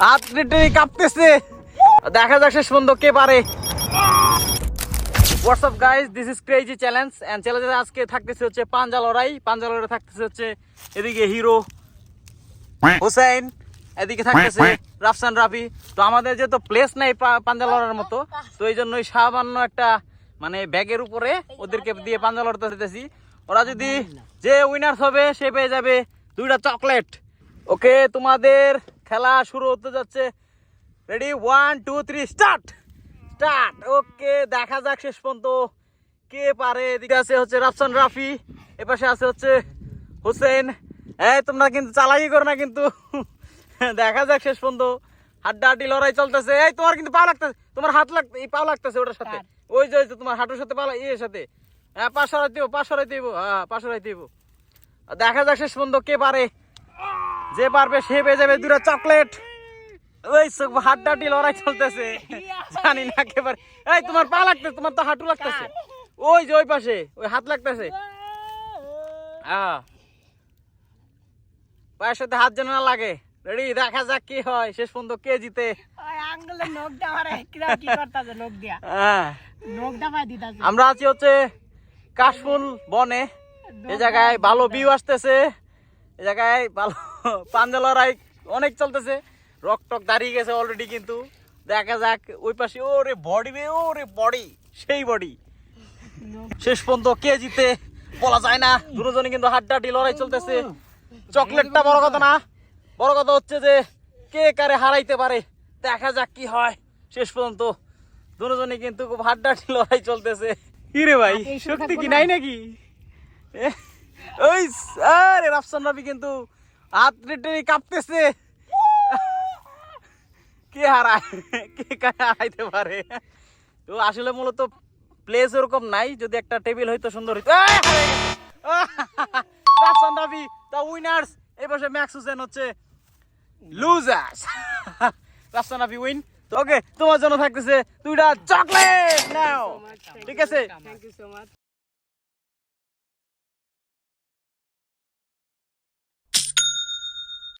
হাত কাঁপতেছে, দেখা যাক শেষ পর্যন্ত কে পারে। What's up guys, this is crazy challenge and চ্যালেঞ্জে আজকে থাকতেছে হচ্ছে পাঞ্জা লড়াই থাকতেছে হচ্ছে এদিকে হিরো হোসেন, এদিকে থাকতেছে রাফসান রাফি। তো আমাদের যেহেতু প্লেস নাই পাঞ্জা লড়ার মতো, তো এই জন্যই সামান্য একটা মানে ব্যাগের উপরে ওদেরকে দিয়ে পাঞ্জা লড়তে দিতেছি। ওরা যদি যে উইনার হবে সে পেয়ে যাবে 2টা চকলেট। ওকে, তোমাদের খেলা শুরু হতে যাচ্ছে। Ready, 1 2 3 start. ওকে, দেখা যাক শেষ পর্যন্ত কে পারে। এদিকে আছে হচ্ছে রাফসান রাফি, এপাশে আছে হচ্ছে হোসেন। এই তোমরা কিন্তু চালাকি করো না কিন্তু। দেখা যাক শেষ পর্যন্ত হাড্ডাহাড্ডি লড়াই চলতেছে। এই তোমার কিন্তু পা লাগতেছে, তোমার হাত লাগতে, এই পা লাগতেছে ওটার সাথে, ওই যে তোমার হাঁটুর সাথে পা ইয়ের সাথে। হ্যাঁ, পাশ সরাইতে দিব, হ্যাঁ পাশ সরাইতে দিব। দেখা যাক শেষ পর্যন্ত কে পারে। যে পারবে সে পেয়ে যাবে 2টা চকলেট। ওই হাড্ডাহাড্ডি লড়াই চলতেছে, জানি না কে পারে। এই তোমার পা লাগতেছে, তোমার তো হাঁটু লাগতেছে, ওই যে ওই পাশে ওই হাত লাগতেছে। হ্যাঁ, পায়ের সাথে হাত যেন না লাগে। রেডি, দেখা যাক কি হয়, শেষ পর্যন্ত কে জিতে। আমরা আছি হচ্ছে কাশফুল বনে, এই জায়গায় ভালো ভিউ আসতেছে, এই জায়গায় ভালো পাঞ্জা লড়াই অনেক চলতেছে। রক টক দাঁড়িয়ে গেছে অলরেডি, কিন্তু দেখা যাক ওই পাশে। ওরে বডি, ওরে বডি, সেই বডি। শেষ পর্যন্ত কে জিতে বলা যায় না, দুজনই কিন্তু হাড্ডাহাড্ডি লড়াই চলতেছে। চকলেটটা বড় কথা না, বড় কথা হচ্ছে যে কে কারে হারাইতে পারে। দেখা যাক কি হয়। শেষ পর্যন্ত দুজনই কিন্তু খুব হাড্ডাহাড্ডি লড়াই চলতেছে। হিরে ভাই, সত্যি কি নাই নাকি? ওই আরে রাফসান রাফি কিন্তু হাত কাঁপতেছে। কে হারায়, কে কারে হারাইতে পারে। তো আসলে মূলত প্লেস ওরকম নাই, যদি একটা টেবিল হইতো সুন্দর হইতো। রাফসান রাফি দ্য উইনার্স, এই বছর ম্যাক্স হোসেন হচ্ছে লুজার্স। রাফসান রাফি উইন। তো ওকে, তোমার জন্য থাকতেছে 2টা চকলেট নাও, ঠিক আছে?